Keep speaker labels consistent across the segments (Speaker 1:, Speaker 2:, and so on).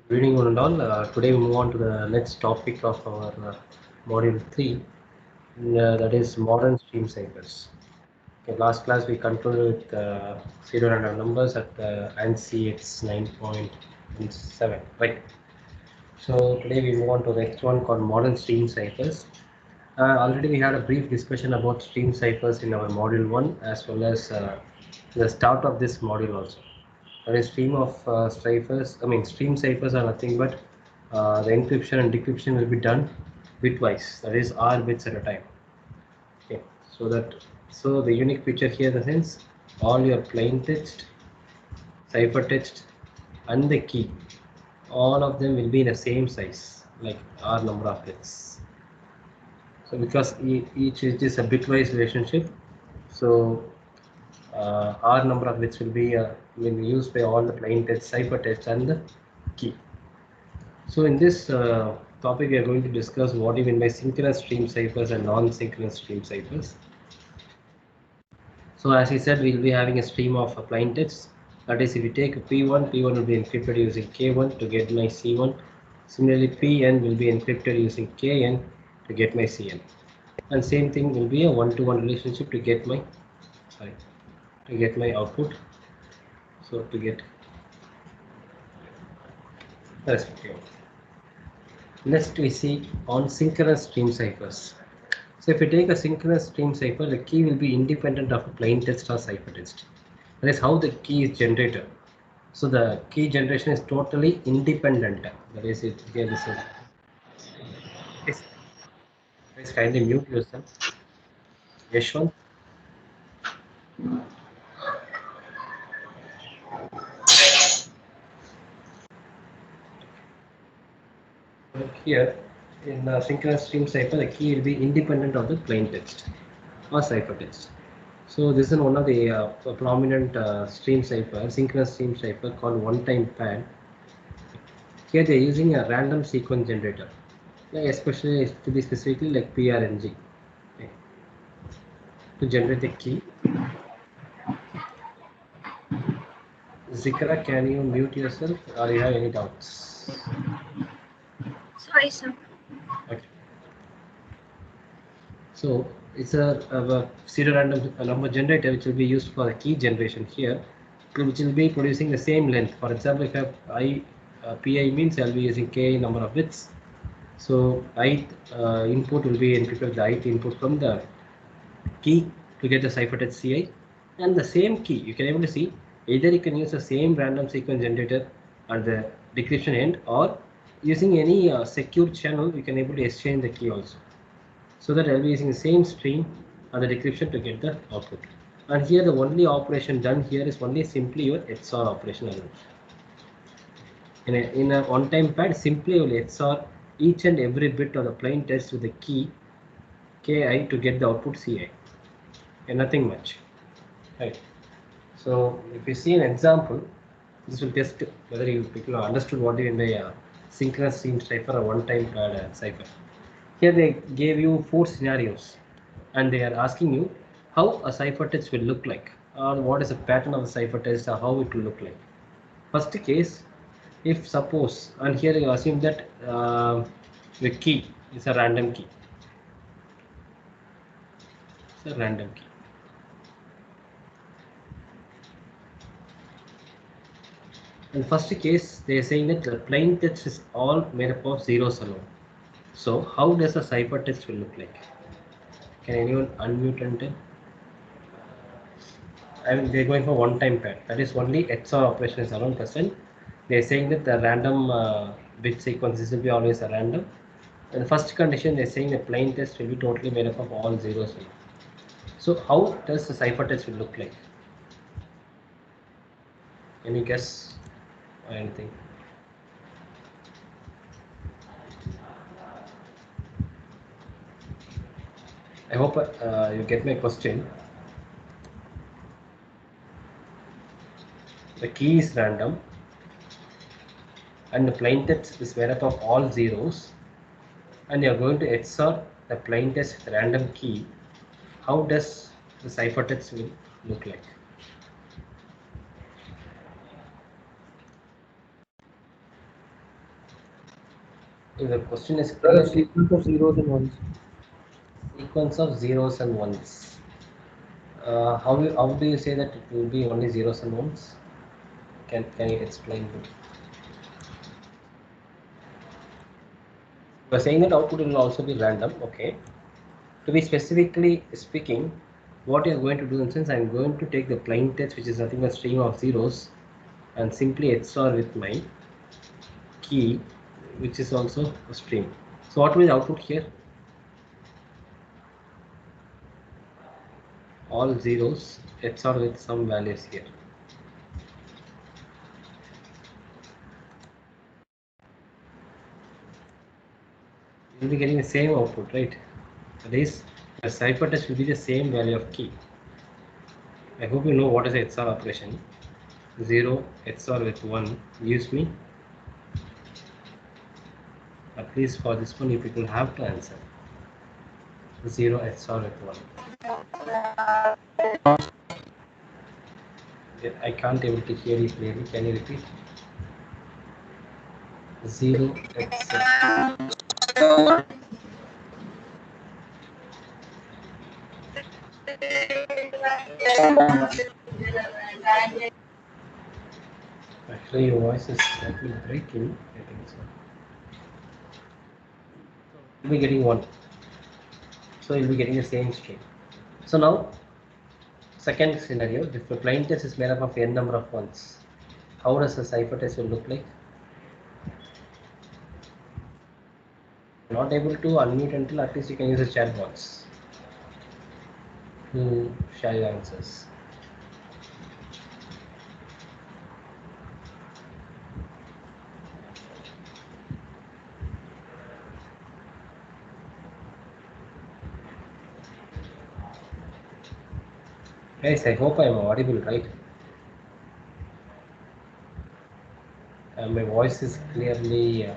Speaker 1: Good evening, one and all. Today we move on to the next topic of our module 3, that is modern stream ciphers. Okay, last class we concluded with serial random numbers at ANSI X 9.7, right? So today we move on to the next one called modern stream ciphers. Already we had a brief discussion about stream ciphers in our module 1 as well as the start of this module also. That is stream of ciphers. I mean, stream ciphers are nothing but the encryption and decryption will be done bitwise. That is R bits at a time. Okay, so the unique feature here in the sense all your plain text, ciphertext, and the key, all of them will be in the same size, like R number of bits. So because each is a bitwise relationship, so R number of bits will be used by all the plain text, ciphertext, and the key. So in this topic, we are going to discuss what we mean by synchronous stream ciphers and non-synchronous stream ciphers. So as I said, we will be having a stream of plain text. That is, if you take P1, P1 will be encrypted using K1 to get my C1. Similarly, Pn will be encrypted using Kn to get my Cn. And same thing will be a one-to-one relationship to get my output. So to get the respective. Next we see on synchronous stream ciphers. So if you take a synchronous stream cipher, the key will be independent of a plain text or ciphertext. That is how the key is generated. So the key generation is totally independent. That is it. Here this is. Please, please kindly mute yourself. Yeshwant. Here in synchronous stream cipher, the key will be independent of the plain text or ciphertext. So this is one of the prominent stream cipher, synchronous stream cipher called one-time pad. Here they are using a random sequence generator, especially to be specifically like PRNG, okay, to generate the key. Zikra, can you mute yourself or you have any doubts?
Speaker 2: Sorry, sir.
Speaker 1: Okay. So it's a serial random number generator which will be used for the key generation here, which will be producing the same length. For example, if I have PI means I'll be using K number of bits. So ith input will be encrypted with the ith input from the key to get the ciphertext CI, and the same key you can able to see either you can use the same random sequence generator at the decryption end, or using any secure channel you can able to exchange the key also, so that I'll be using the same stream and the decryption to get the output. And here the only operation done here is only simply your XOR operation alone. In a one-time pad, simply you will XOR each and every bit of the plain text with the key Ki to get the output Ci, and nothing much, right? So if you see an example, this will test whether you people have understood what you mean by synchronous stream cipher or one-time pad cipher. Here they gave you 4 scenarios, and they are asking you how a ciphertext will look like, or what is the pattern of the ciphertext, or how it will look like. First case, if suppose, and here you assume that the key is a random key. It's a random key. In first case, they are saying that the plain text is all made up of zeros alone. So how does a ciphertext will look like? Can anyone unmute and tell? I mean, they're going for one-time pad. That is only XOR operation is around percent. They're saying that the random bit sequences will be always a random. In the first condition, they're saying the plain text will be totally made up of all zeros. So how does the ciphertext will look like? Can you guess or anything? I hope you get my question. The key is random, and the plain text is made up of all zeros, and you are going to XOR the plain text with random key. How does the ciphertext will look like? If the question is
Speaker 3: There
Speaker 1: clear,
Speaker 3: are sequence of zeros and ones.
Speaker 1: sequence of zeros and ones. How do you say that it will be only zeros and ones? Can you explain? We're saying that output will also be random. Okay. To be specifically speaking, what you're going to do, in sense, I'm going to take the plain text, which is nothing but string of zeros, and simply XOR with my key, which is also a string. So what will the output here? All zeros XOR with some values here. You'll be getting the same output, right? That is, the ciphertext will be the same value of key. I hope you know what is the XOR operation. 0 XOR with 1 gives me, at least for this one, you people have to answer. 0 XOR with 1. I can't able to hear you clearly. Can you repeat? 0 XOR. Actually, your voice is slightly breaking. I think so. You'll be getting 1. So you'll be getting the same string. So now, second scenario, if the plain text is made up of n number of ones, how does the ciphertext will look like? Not able to unmute until at least you can use the chat box to share your answers. Guys, I hope I am audible, right? My voice is clearly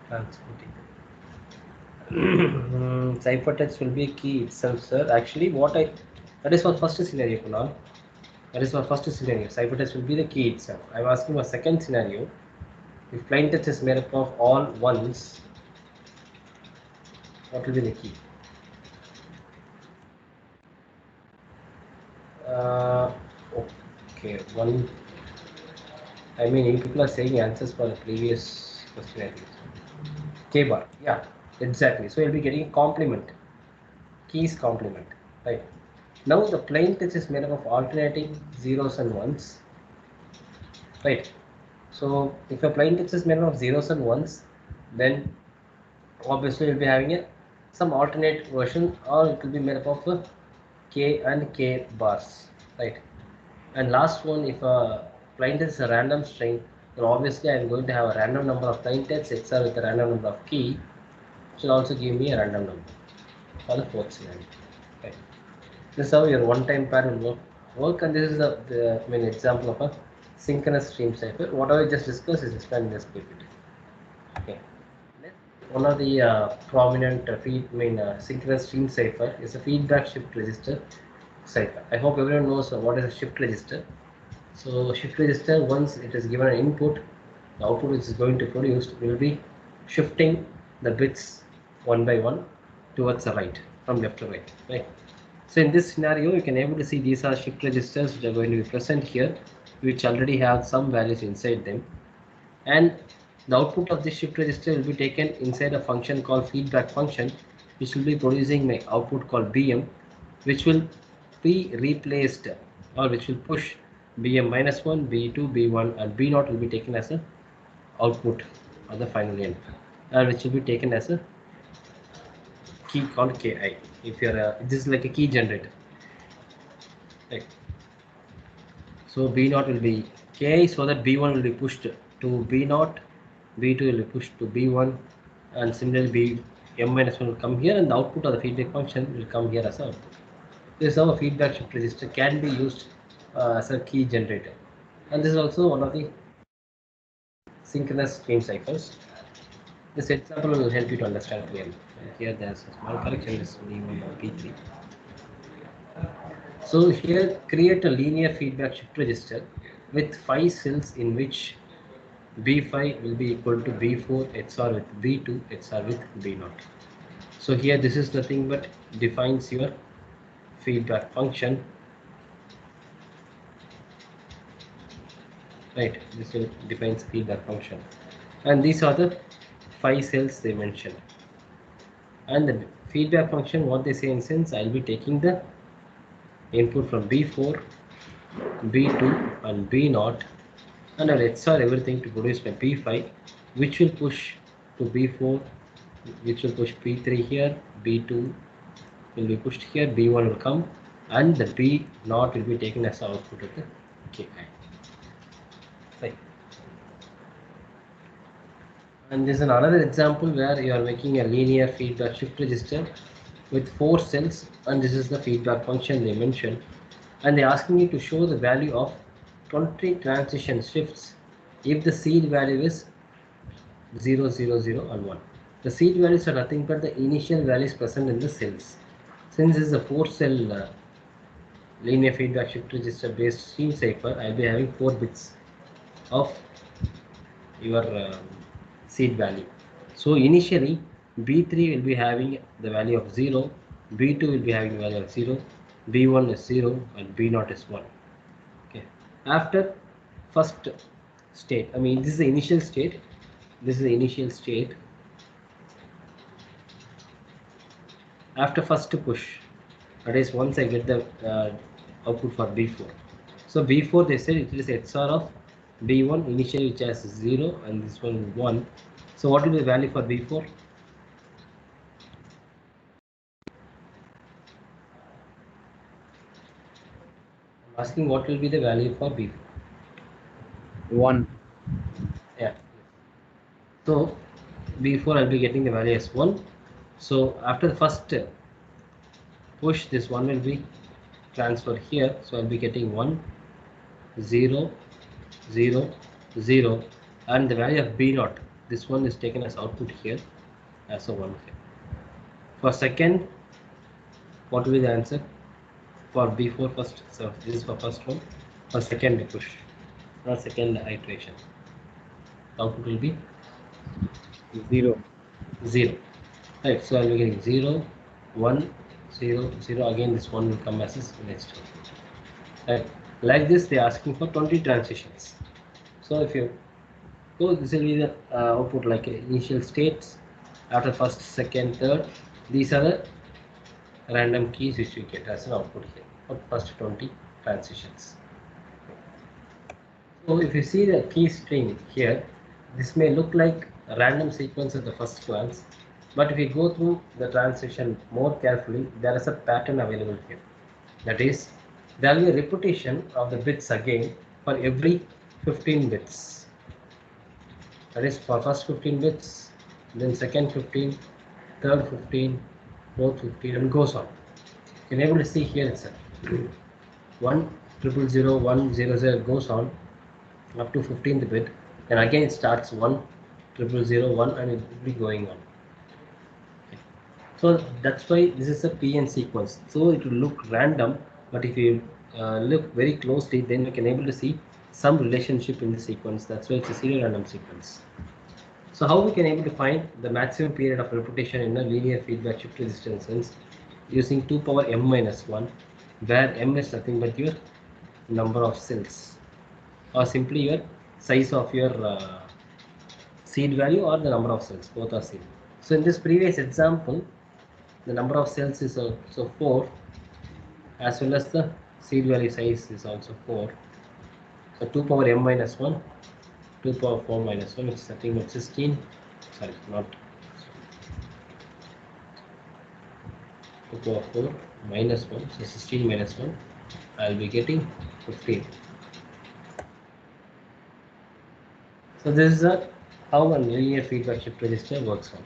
Speaker 1: transmitting. Ciphertext will be a key itself, sir. Actually, that is for first scenario, Kunal. That is for first scenario. Ciphertext will be the key itself. I'm asking for second scenario. If plain text is made up of all ones, what will be the key? Okay, one. I mean, you people are saying answers for the previous question, I think. K bar, yeah, exactly. So you'll be getting a complement, keys complement, right? Now the plain text is made up of alternating zeros and ones, right? So if a plain text is made up of zeros and ones, then obviously you'll be having some alternate version, or it will be made up of k and k bars, right? And last one, if a plain text is a random string, then obviously I'm going to have a random number of plain text XOR with a random number of key, which will also give me a random number for the fourth scenario. Right. This is how your one-time pair will work, and this is the main example of a synchronous stream cipher. Whatever I just discussed is explained in this PPT. Okay. One of the prominent synchronous stream cipher is a feedback shift register cipher. I hope everyone knows what is a shift register. So shift register, once it is given an input, the output which is going to produce will be shifting the bits one by one towards the right, from left to right, right? So in this scenario, you can able to see these are shift registers which are going to be present here, which already have some values inside them, and the output of this shift register will be taken inside a function called feedback function, which will be producing my output called BM, which will be replaced, or which will push BM -1, B2, B1, and B0 will be taken as a output of the final end, and which will be taken as a key called KI. If you're this is like a key generator, right? So B0 will be Ki, so that B1 will be pushed to B0, B2 will be pushed to B1, and similarly M-1 will come here, and the output of the feedback function will come here as output. This is how a feedback shift register can be used as a key generator, and this is also one of the synchronous stream cycles. This example will help you to understand clearly. Here there's a small correction, this will be P3. So here create a linear feedback shift register with 5 cells in which B5 will be equal to B4 XOR with B2 XOR with B0. So here this is nothing but defines your feedback function, right? This will defines feedback function, and these are the 5 cells they mentioned. And the feedback function, what they say in sense, I'll be taking the input from B4, B2 and B0, and I'll XOR everything to produce my P5, which will push to B4, which will push P3 here, B2 will be pushed here, B1 will come, and the B0 will be taken as output of the KI. Right. And this is another example where you are making a linear feedback shift register with 4 cells, and this is the feedback function they mentioned, and they're asking you to show the value of 20 transition shifts if the seed value is 0, 0, 0 and 1. The seed values are nothing but the initial values present in the cells. Since this is a 4 cell linear feedback shift register based stream cipher, I'll be having 4 bits of your seed value. So initially B3 will be having the value of 0, B2 will be having the value of 0, B1 is 0 and B0 is 1. Okay. After first state, I mean this is the initial state, this is the initial state. After first push, that is once I get the output for B4. So B4 they said it is XOR of B1 initially, which has 0 and this one 1. So what will be the value for B4? I'm asking what will be the value for B4?
Speaker 3: 1.
Speaker 1: Yeah. So B4 I'll be getting the value as 1. So after the first push, this 1 will be transferred here. So I'll be getting 1, 0, 0, 0, and the value of B0, this one is taken as output here as a 1 here. For second, what will be the answer for B4 first? So this is for first one. For second push, or second iteration, output will be
Speaker 3: 0.
Speaker 1: 0. Right, so I'll be getting 0, 1, 0, 0. Again, this one will come as this next one. Right, like this, they are asking for 20 transitions. So if you go, this will be the output like initial states. After first, second, third, these are the random keys which you get as an output here for first 20 transitions. So if you see the key string here, this may look like a random sequence at the first glance, but if you go through the transition more carefully, there is a pattern available here. That is, there will be a repetition of the bits again for every 15 bits. That is for first 15 bits, then second 15, third 15, fourth 15, and goes on. You can able to see here itself. 1 0 0 1 0 0 goes on up to 15th bit, and again it starts 1 0 0 1 and it will be going on. Okay. So that's why this is a PN sequence. So it will look random, but if you look very closely, then you can able to see some relationship in the sequence. That's why it's a serial random sequence. So how we can able to find the maximum period of repetition in a linear feedback shift register sense using 2 power m minus 1, where m is nothing but your number of cells, or simply your size of your seed value or the number of cells, both are same. So in this previous example, the number of cells is also 4, as well as the seed value size is also 4. So 2 power m minus 1, 2 power 4 minus 1, which is nothing but 16. Sorry, not 2 power 4 minus 1, so 16 minus 1, I will be getting 15. So this is how a linear feedback shift register works on.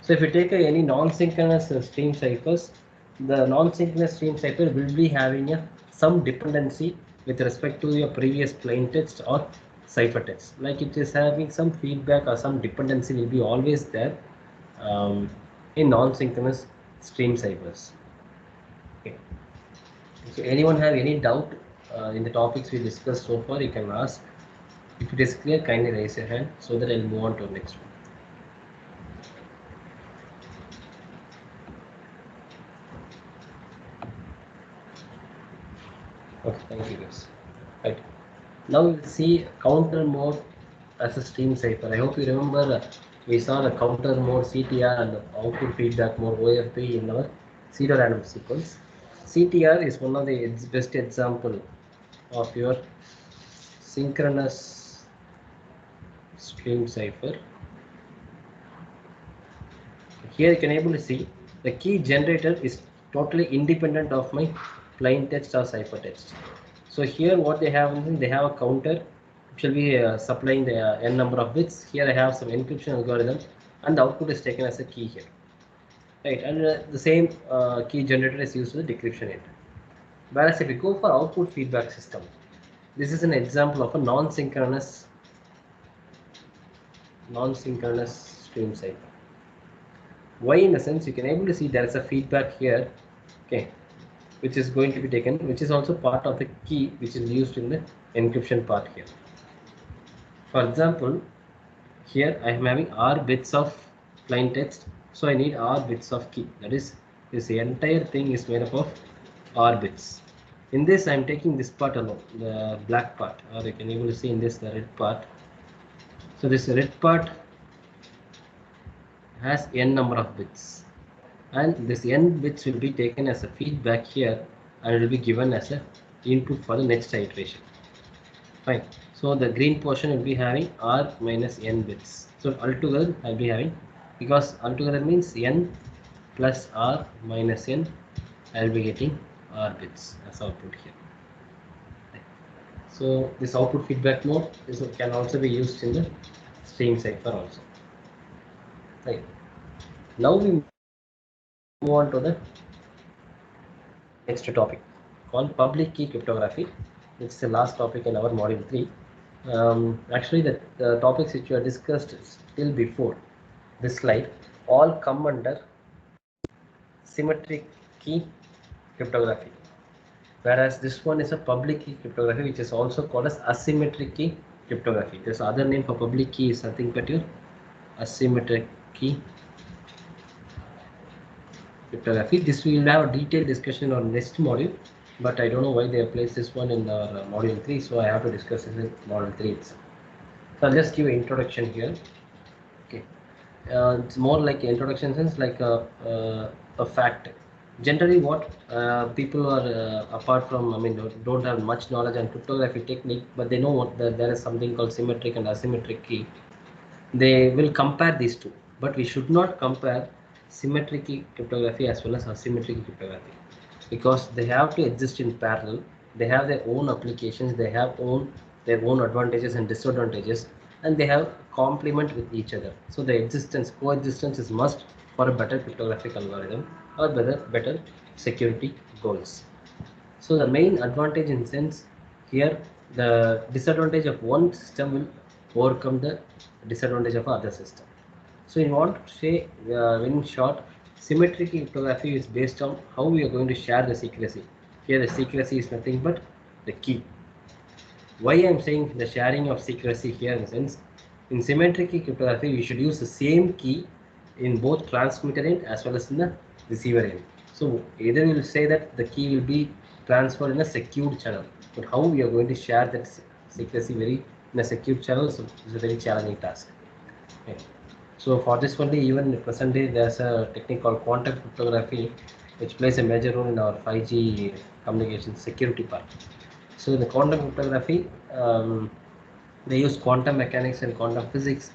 Speaker 1: So if you take any non-synchronous stream ciphers, the non-synchronous stream cipher will be having some dependency with respect to your previous plain text or cipher text. Like it is having some feedback or some dependency will be always there in non-synchronous stream ciphers. Okay. So anyone have any doubt in the topics we discussed so far, you can ask. If it is clear, kindly raise your hand so that I'll move on to the next one. Okay, thank you guys. Right. Now we'll see counter mode as a stream cipher. I hope you remember we saw the counter mode CTR and the output feedback mode OFP in our pseudo random sequence. CTR is one of the best example of your synchronous stream cipher. Here you can able to see the key generator is totally independent of my plain text or ciphertext. So here what they have is they have a counter which will be supplying the n number of bits. Here I have some encryption algorithm and the output is taken as a key here. Right, and the same key generator is used for the decryption end. Whereas if we go for output feedback system, this is an example of a non-synchronous stream cipher. Why? In the sense you can able to see there is a feedback here, okay, which is going to be taken, which is also part of the key which is used in the encryption part here. For example, here I am having R bits of plain text, so I need R bits of key. That is, this entire thing is made up of R bits. In this, I am taking this part alone, the black part, or you can able to see in this the red part. So this red part has n number of bits, and this n bits will be taken as a feedback here and will be given as a input for the next iteration. Fine. So the green portion will be having R minus n bits. So altogether I'll be having, because altogether means n plus R minus n, I'll be getting R bits as output here. So this output feedback mode can also be used in the stream cipher also. Right. Now we move on to the next topic called public key cryptography. It's the last topic in our module 3. Actually, the topics which we have discussed still before this slide all come under symmetric key cryptography, whereas this one is a public key cryptography, which is also called as asymmetric key cryptography. This other name for public key is nothing but your asymmetric key cryptography. This we will have a detailed discussion on next module, but I don't know why they have placed this one in our module 3, so I have to discuss it in module 3 itself. So I'll just give an introduction here. Okay, it's more like an introduction sense, like a fact. Generally, what people are apart from, I mean, don't have much knowledge on cryptography technique, but they know what there is something called symmetric and asymmetric key. They will compare these two, but we should not compare symmetric key cryptography as well as asymmetric cryptography, because they have to exist in parallel. They have their own applications, they have their own advantages and disadvantages, and they have complement with each other. So the coexistence is must for a better cryptographic algorithm or better security goals. So the main advantage in sense here, the disadvantage of one system will overcome the disadvantage of other system. So you want to say, in short, symmetric cryptography is based on how we are going to share the secrecy. Here the secrecy is nothing but the key. Why I am saying the sharing of secrecy here, in the sense, in symmetric cryptography we should use the same key in both transmitter end as well as in the receiver end. So either we will say that the key will be transferred in a secured channel, but how we are going to share that secrecy in a secured channel, so it's a very challenging task. Okay. So for this only, even in the present day, there's a technique called quantum cryptography, which plays a major role in our 5G communication security part. So in the quantum cryptography, they use quantum mechanics and quantum physics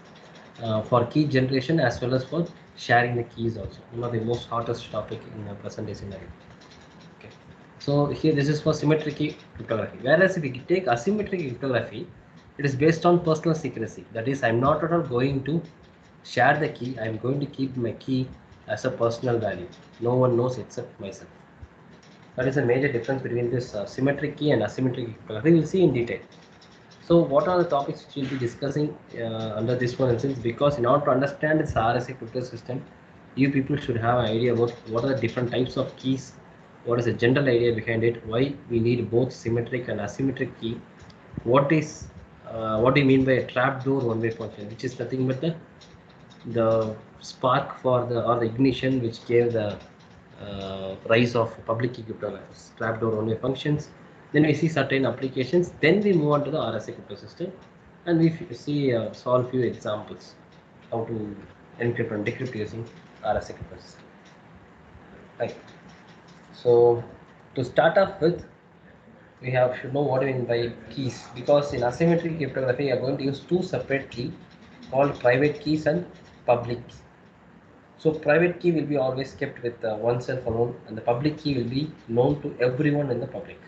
Speaker 1: for key generation as well as for sharing the keys also. One of the most hottest topic in the present day scenario. Okay. So here this is for symmetric key cryptography. Whereas if we take asymmetric cryptography, it is based on personal secrecy. That is, I'm not at all going to share the key. I'm going to keep my key as a personal value. No one knows except myself. That is a major difference between this symmetric key and asymmetric cryptography. We'll see in detail. So what are the topics which we'll be discussing under this one instance? Because in order to understand this RSA crypto system, you people should have an idea about what are the different types of keys, what is the general idea behind it, why we need both symmetric and asymmetric key, what is what do you mean by a trapdoor one-way function, which is nothing but the spark for the or the ignition which gave the rise of public key cryptography, trapdoor one-way functions. Then we see certain applications. Then we move on to the RSA crypto system, and we see solve few examples how to encrypt and decrypt using RSA crypto system. Right. So to start off with, we should know what we mean by keys, because in asymmetric cryptography we are going to use two separate keys called private keys and public keys. So private key will be always kept with oneself alone, and the public key will be known to everyone in the public.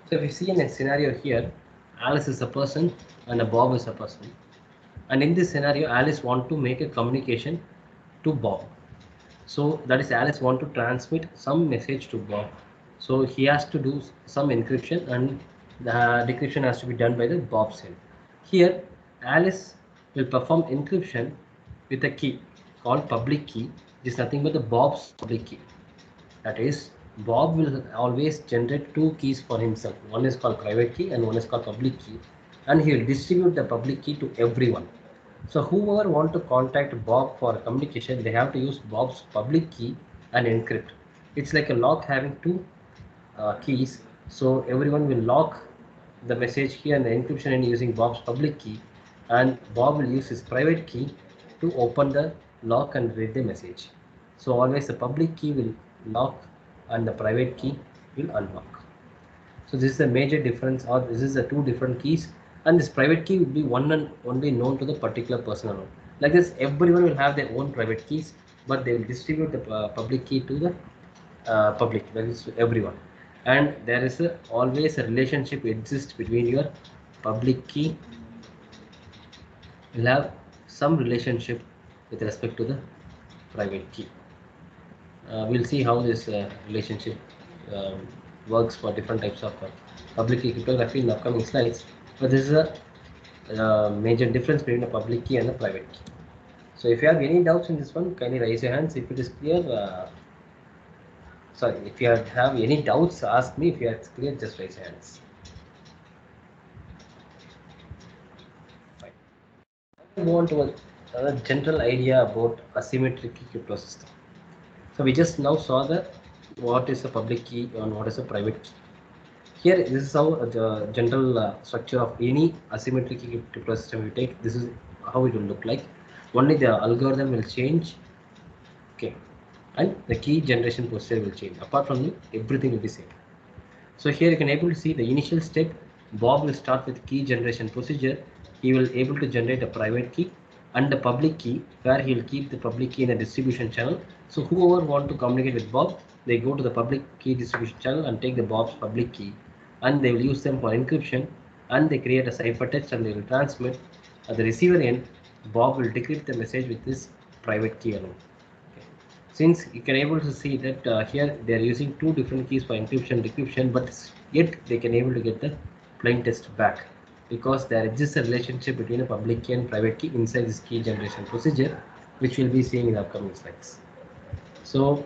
Speaker 1: So if you see in a scenario here, Alice is a person and Bob is a person, and in this scenario Alice want to make a communication to Bob. So that is, Alice want to transmit some message to Bob. So he has to do some encryption, and the decryption has to be done by the Bob's end. Here, Alice will perform encryption with a key called public key, which is nothing but the Bob's public key. That is, Bob will always generate two keys for himself. One is called private key and one is called public key, and he will distribute the public key to everyone. So whoever want to contact Bob for communication, they have to use Bob's public key and encrypt. It's like a lock having two keys. So everyone will lock the message here and the encryption and using Bob's public key, and Bob will use his private key to open the lock and read the message. So always the public key will lock and the private key will unlock. So this is the major difference, or this is the two different keys, and this private key will be one and only known to the particular person alone. Like this, everyone will have their own private keys, but they will distribute the public key to the public, that is to everyone. And there is always a relationship exists between your public key. Will have some relationship with respect to the private key. We'll see how this relationship works for different types of public key cryptography in the upcoming slides. But this is a major difference between the public key and the private key. So if you have any doubts in this one, kindly raise your hands. If it is clear, sorry, if you have any doubts, ask me. If you are clear, just raise your hands. Fine. Move on to a general idea about asymmetric key crypto system. So we just now saw what is a public key and what is a private key. Here, this is how the general structure of any asymmetric key crypto system you take. This is how it will look like. Only the algorithm will change, okay, and the key generation procedure will change. Apart from that, everything will be same. So here you can able to see the initial step. Bob will start with key generation procedure. He will able to generate a private key and the public key, where he will keep the public key in a distribution channel. So whoever want to communicate with Bob, they go to the public key distribution channel and take the Bob's public key, and they will use them for encryption, and they create a ciphertext and they will transmit. At the receiver end, Bob will decrypt the message with this private key alone. Okay. Since you can able to see that here they are using two different keys for encryption and decryption, but yet they can able to get the plain text back, because there exists a relationship between a public key and private key inside this key generation procedure, which we'll be seeing in the upcoming slides. So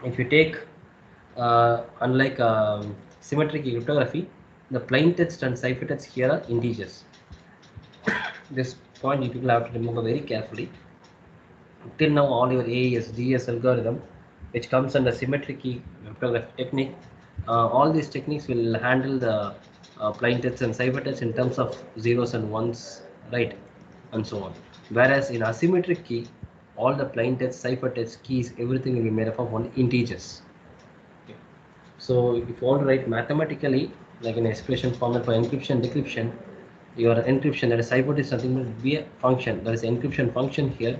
Speaker 1: if you take unlike symmetric cryptography, the plain text and ciphertext here are integers. This point you people have to remember very carefully. Till now, all your AES, DES algorithm, which comes under symmetric key cryptography technique, all these techniques will handle the plain text and ciphertext in terms of zeros and ones, right, and so on. Whereas in asymmetric key, all the plain text, ciphertext, keys, everything will be made up of only integers. Okay. So if you want to write mathematically, like an expression format for encryption, decryption, your encryption, that is ciphertext, is something will be a function. That is encryption function here,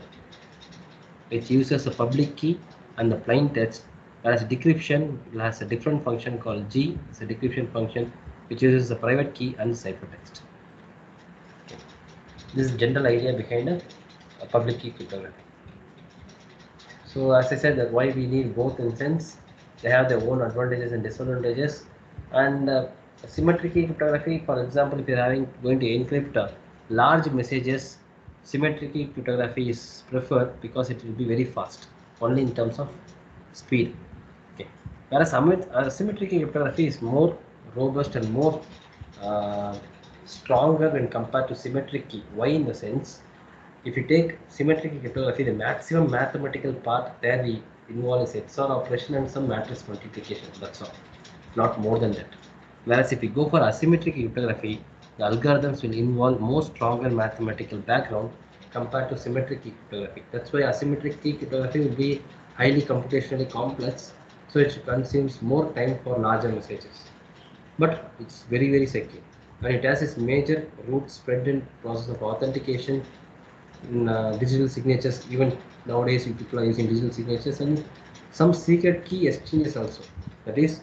Speaker 1: which uses a public key and the plain text, whereas decryption has a different function called G. It's a decryption function which uses a private key and ciphertext. Okay. This is general idea behind a public key cryptography. So as I said, that why we need both in sense, they have their own advantages and disadvantages. And symmetric key cryptography, for example, if you're going to encrypt large messages, symmetric key cryptography is preferred because it will be very fast, only in terms of speed. Okay. Whereas symmetric key cryptography is more robust and more stronger when compared to symmetric key. Why? In the sense, if you take symmetric key cryptography, the maximum mathematical part there we involve is XOR operation and some matrix multiplication. That's all, not more than that. Whereas if you go for asymmetric cryptography, the algorithms will involve more stronger mathematical background compared to symmetric key cryptography. That's why asymmetric key cryptography will be highly computationally complex, so it consumes more time for larger messages. But it's very secure, and it has its major root spread in process of authentication in digital signatures. Even nowadays, people are using digital signatures and some secret key exchanges also. That is,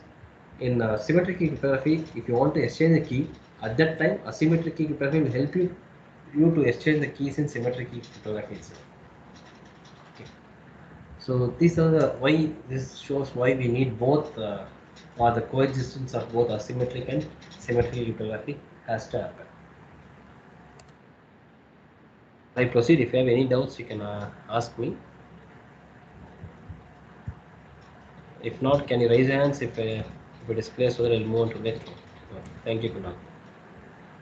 Speaker 1: in symmetric key cryptography, if you want to exchange the key, at that time asymmetric key cryptography will help you to exchange the keys in symmetric key cryptography itself. Okay. So these are the why this shows why we need both or the coexistence of both asymmetric and symmetric cryptography has to happen. I proceed. If you have any doubts, you can ask me. If not, can you raise your hands if it is clear, so that I'll move on to next one. Thank you, Kunal.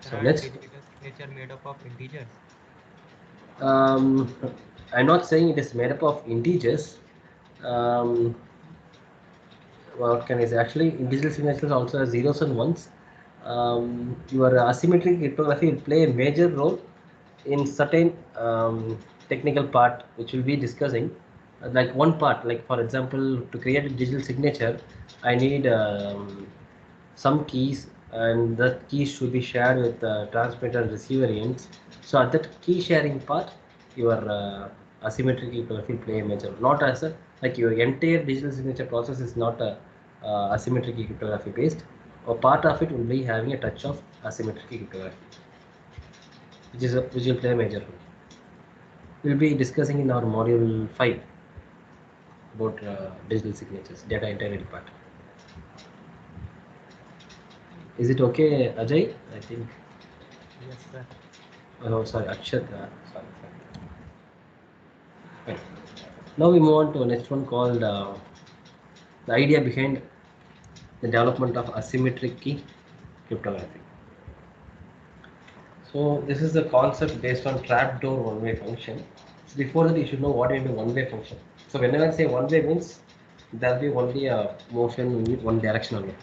Speaker 1: So
Speaker 4: Are
Speaker 1: next,
Speaker 4: digital signature made up of integers?
Speaker 1: I'm not saying it is made up of integers. What can I say? Actually, in digital signatures also has zeros and ones. Your asymmetric cryptography will play a major role in certain technical part which we'll be discussing. Like one part, like for example, to create a digital signature, I need some keys, and that keys should be shared with the transmitter and receiver ends. So at that key sharing part, your asymmetric cryptography play a major role. Not as a like your entire digital signature process is not a asymmetric cryptography based, or part of it will be having a touch of asymmetric cryptography, which will play a major role. We'll be discussing in our module 5 about digital signatures, data integrity part. Is it okay, Ajay? I think.
Speaker 4: Yes, sir.
Speaker 1: Oh, sorry, Akshat. Sorry. Right. Now we move on to the next one called the idea behind the development of asymmetric key cryptography. So this is the concept based on trapdoor one-way function. So before that, you should know what is a one-way function. So whenever I say one-way means there will be only a motion in one direction only.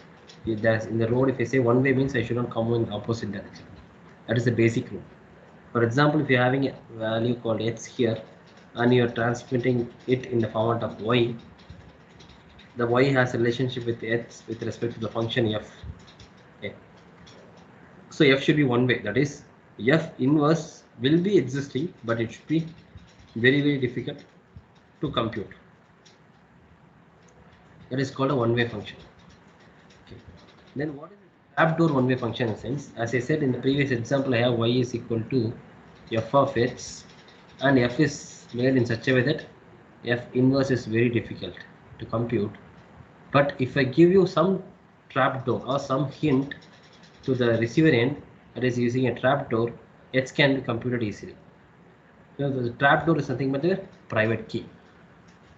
Speaker 1: If there's in the road, if I say one-way means I should not come in opposite direction. That is the basic rule. For example, if you're having a value called x here and you're transmitting it in the format of y, the y has a relationship with x with respect to the function f. Okay. So f should be one way, that is f inverse will be existing, but it should be very difficult to compute. That is called a one-way function. Okay. Then what is the trapdoor one-way function in a sense? As I said in the previous example, I have y is equal to f of x, and f is made in such a way that f inverse is very difficult to compute. But if I give you some trapdoor or some hint to the receiver end, that is using a trapdoor, x can be computed easily. So the trapdoor is nothing but a private key.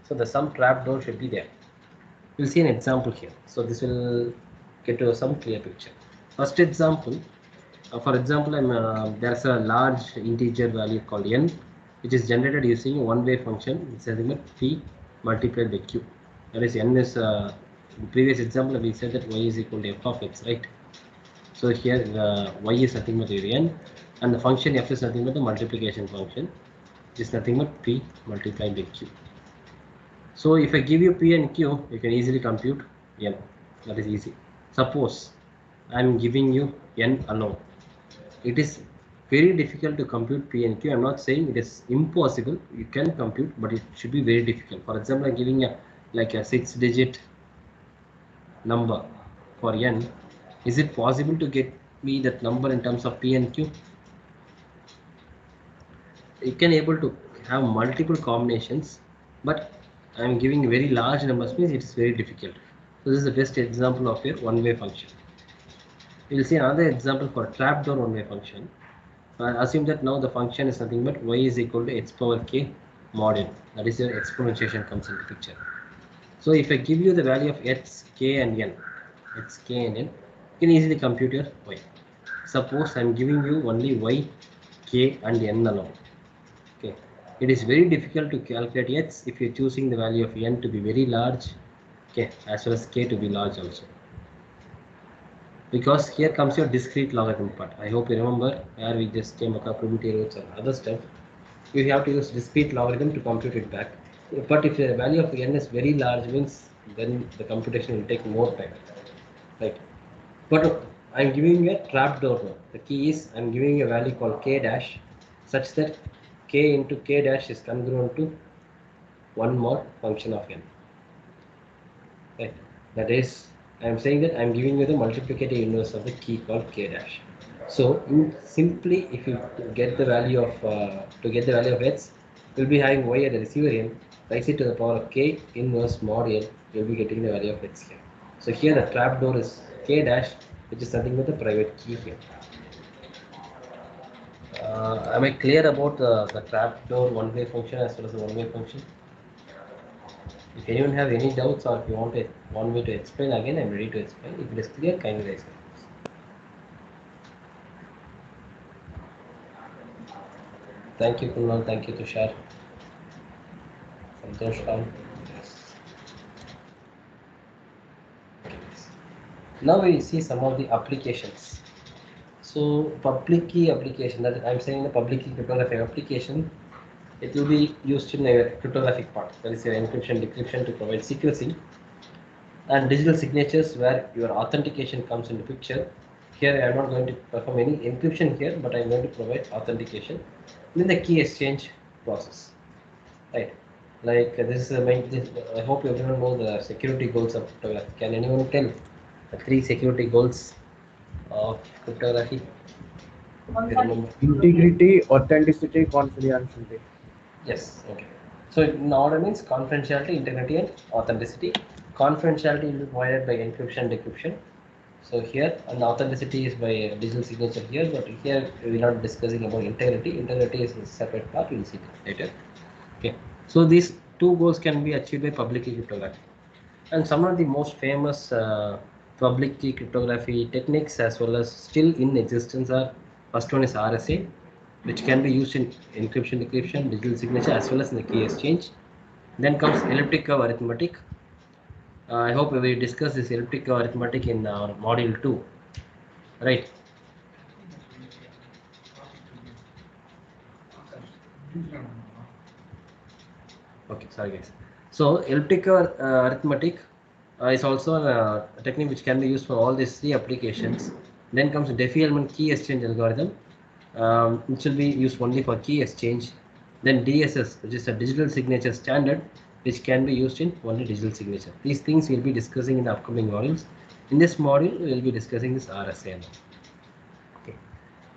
Speaker 1: So the some trapdoor should be there. We'll see an example here. So this will get to some clear picture. First example, for example, there's a large integer value called n, which is generated using a one-way function. It's nothing but p multiplied by q. That is n is in the previous example we said that y is equal to f of x, right? So here the y is nothing but n, and the function f is nothing but the multiplication function, which is nothing but p multiplied by q. So if I give you p and q, you can easily compute n. That is easy. Suppose I am giving you n alone. It is very difficult to compute p and q. I am not saying it is impossible. You can compute, but it should be very difficult. For example, I am giving a 6-digit number for n. Is it possible to get me that number in terms of p and q? You can able to have multiple combinations, but I am giving very large numbers means it is very difficult. So this is the best example of your one-way function. We will see another example for trapdoor one-way function. Assume that now the function is nothing but y is equal to x power k mod n. That is your exponentiation comes into picture. So if I give you the value of x, k and n, you can easily compute your y. suppose I'm giving you only y, k and n alone. Okay, it is very difficult to calculate x if you're choosing the value of n to be very large, okay, as well as k to be large also. Because here comes your discrete logarithm part. I hope you remember where we just came across primitive roots and other stuff. You have to use discrete logarithm to compute it back. But if the value of n is very large, means then the computation will take more time, right? But I'm giving you a trapdoor now. The key is I'm giving you a value called k dash, such that k into k dash is congruent to one more function of n. Right? That is, I'm saying that I'm giving you the multiplicative inverse of the key called k dash. So simply, if you get the value of to get the value of x, you'll be having y at the receiver end. Raise it to the power of k inverse mod n. You'll be getting the value of x here. So here the trapdoor is k dash, which is nothing but the private key here. Am I clear about the trapdoor one-way function as well as the one-way function? If anyone have any doubts or if you want me to explain again, I'm ready to explain. If it is clear, kindly raise your hands. Thank you, Kunal. Thank you, Tushar. Santosh Ram. Yes. Now we see some of the applications. So public key application, that I'm saying the public key cryptography application, it will be used in a cryptographic part. That is your encryption, decryption to provide sequencing, and digital signatures where your authentication comes into picture. Here I am not going to perform any encryption here, but I am going to provide authentication. Then the key exchange process, right? Like this is the main. I hope everyone knows the security goals of cryptography. Can anyone tell the 3 security goals of cryptography? You remember?
Speaker 3: Integrity, authenticity, confidentiality.
Speaker 1: Yes. Okay. So in order means confidentiality, integrity, and authenticity. Confidentiality will be provided by encryption, decryption. So here, and authenticity is by digital signature here, but here we are not discussing about integrity. Integrity is a separate part. We'll see that later. Okay. So these 2 goals can be achieved by public key cryptography. And some of the most famous public key cryptography techniques as well as still in existence are, first one is RSA, which can be used in encryption, decryption, digital signature as well as in the key exchange. Then comes elliptic curve arithmetic. I hope we discuss this elliptic curve arithmetic in module 2, right? Okay, sorry guys. So elliptic curve arithmetic is also a technique which can be used for all these 3 applications. Then comes Diffie-Hellman key exchange algorithm, which will be used only for key exchange. Then DSS, which is a digital signature standard, which can be used in only digital signature. These things we'll be discussing in the upcoming modules. In this module, we will be discussing this RSA. Okay.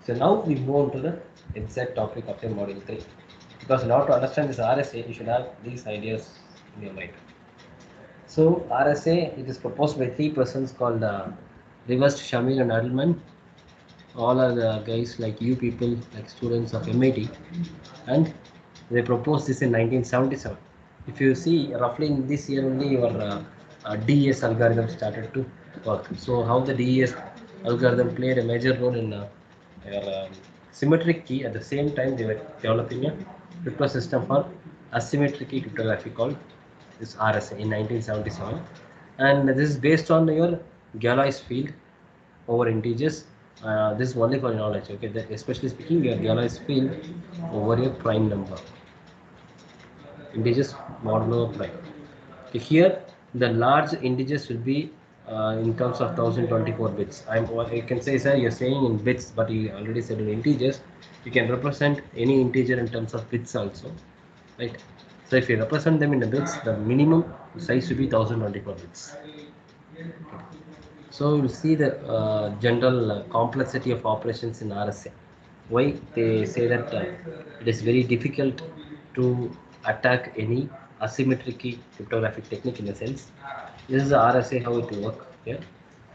Speaker 1: So now we move on to the exact topic of your module 3. Because in order to understand this RSA, you should have these ideas in your mind. So RSA, it is proposed by 3 persons called Rivest, Shamil and Adelman. All are the guys like you people, like students of MIT, and they proposed this in 1977. If you see, roughly in this year only your DES algorithm started to work. So how the DES algorithm played a major role in your symmetric key. At the same time, they were developing a crypto system for asymmetric key cryptography called this RSA in 1977, and this is based on your Galois field over integers. This is only for your knowledge, okay? That especially speaking, your Galois field over your prime number, integers modulo prime. Okay, here the large integers will be in terms of 1024 bits. You can say, sir, you're saying in bits, but you already said in integers. You can represent any integer in terms of bits also, right? So if you represent them in the bits, the minimum size should be 1024 bits. So we'll see the general complexity of operations in RSA. Why they say that it is very difficult to attack any asymmetric key cryptographic technique in a sense. This is the RSA, how it will work here.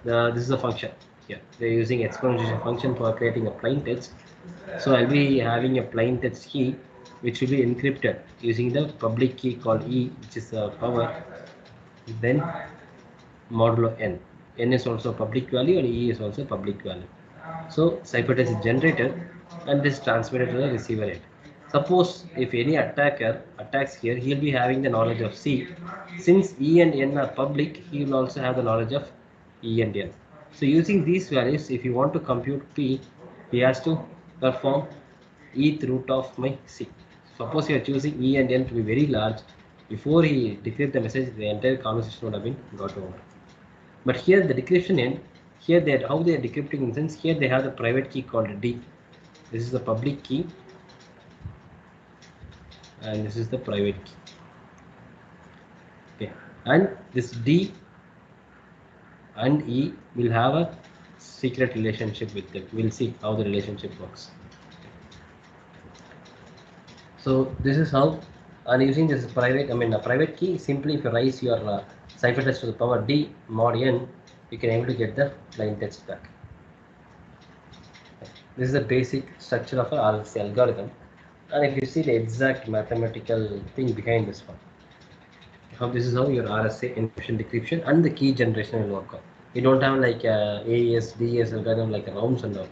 Speaker 1: This is a function here. They're using exponential function for creating a plain text. So I'll be having a plain text key which will be encrypted using the public key called E, which is power, then modulo n. N is also public value and E is also public value. So ciphertext is generated and is transmitted to the receiver end. Suppose if any attacker attacks here, he'll be having the knowledge of C. Since E and N are public, he will also have the knowledge of E and N. So using these values, if you want to compute P, he has to perform ETH root of my C. Suppose you are choosing E and N to be very large, before he decrypts the message, the entire conversation would have been got over. But here the decryption end, here they are, how they are decrypting in the sense, here they have the private key called D. This is the public key and this is the private key. Okay, and this D and E will have a secret relationship with them. We'll see how the relationship works. So this is how, and using this private, a private key, simply if you raise your ciphertext to the power D mod N, you can able to get the plain text back. This is the basic structure of an RLC algorithm, and if you see the exact mathematical thing behind this one, this is how your RSA encryption decryption and the key generation will work out. You don't have like AES, DES algorithm like rounds and all.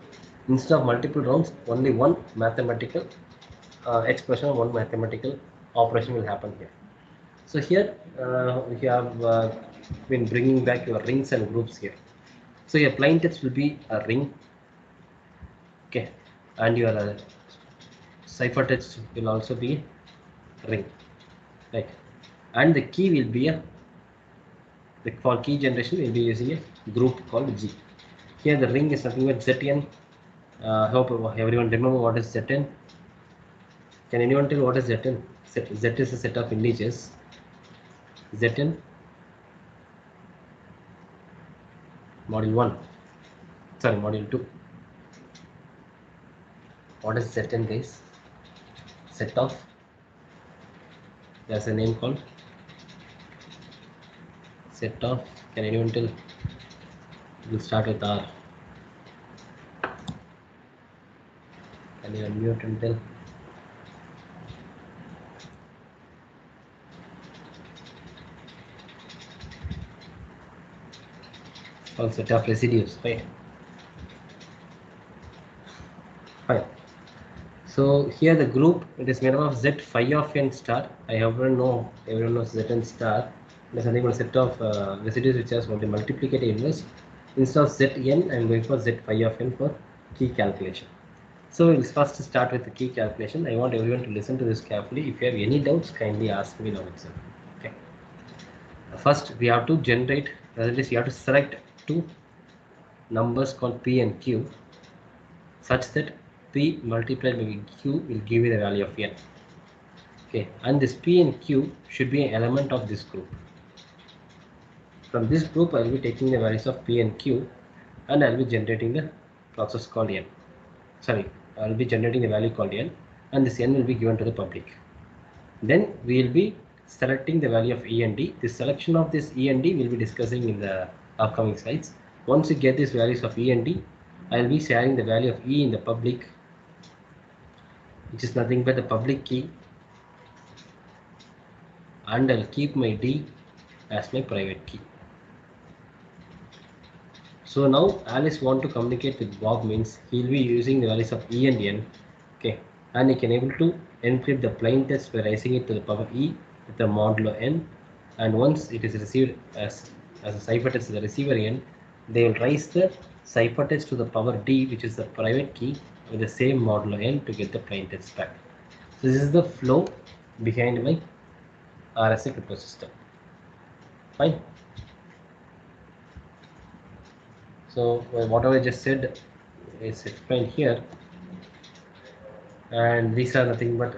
Speaker 1: Instead of multiple rounds, only one mathematical expression, one mathematical operation will happen here. So here you have been bringing back your rings and groups here. So your plain text will be a ring, okay, and your ciphertext will also be a ring, right? And the key will be for key generation we'll be using a group called G. Here the ring is nothing but Zn. Hope everyone remember what is Zn. Can anyone tell what is Zn? Z is a set of integers. Zn, module 1, sorry, module 2. What is Zn, guys? Set of, there's a name called set of, can anyone tell? We'll start with R. Can you unmute and tell? All set of residues, right? Fine. So here the group, it is made up of Z phi of n star. Everyone knows Zn star. There's something called set of residues which has the multiplicative inverse. Instead of Zn, I'm going for Z phi of n for key calculation. So we'll first start with the key calculation. I want everyone to listen to this carefully. If you have any doubts, kindly ask me now itself. Okay. First, we have to generate, that is, you have to select two numbers called P and Q such that P multiplied by Q will give you the value of n. Okay, and this P and Q should be an element of this group. From this group, I will be taking the values of P and Q, and I will be generating the process called n. Sorry, I will be generating the value called n, and this n will be given to the public. Then we will be selecting the value of E and D. The selection of this E and D will be discussing in the upcoming slides. Once you get these values of E and D, I will be sharing the value of E in the public, which is nothing but the public key, and I'll keep my D as my private key. So now Alice want to communicate with Bob means he'll be using the values of E and N, okay, and he can able to encrypt the plain text by raising it to the power E with the modulo N, and once it is received as a ciphertext to the receiver N, they will raise the ciphertext to the power D, which is the private key, with the same modulo N to get the plain text back. So this is the flow behind my RSA crypto system. Fine. So whatever I just said is explained here, and these are nothing but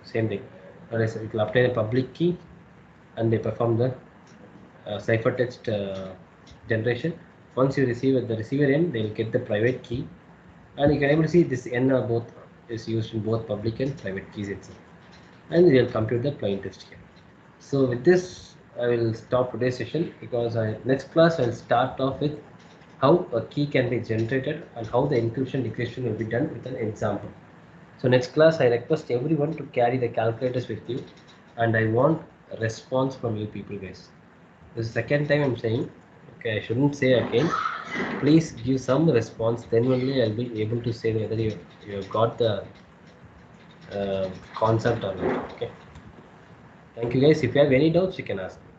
Speaker 1: same thing. That is, it will obtain a public key, and they perform the ciphertext generation. Once you receive at the receiver end, they will get the private key, and you can able to see this n both is used in both public and private keys itself, and they will compute the plain text here. So with this, I will stop today's session, because next class I will start off with how a key can be generated and how the encryption decryption will be done with an example. So next class I request everyone to carry the calculators with you, and I want a response from you people, guys. This is the second time I'm saying, okay, I shouldn't say again. Please give some response. Then only I'll be able to say whether you have got the concept or not. Okay. Thank you guys. If you have any doubts, you can ask me.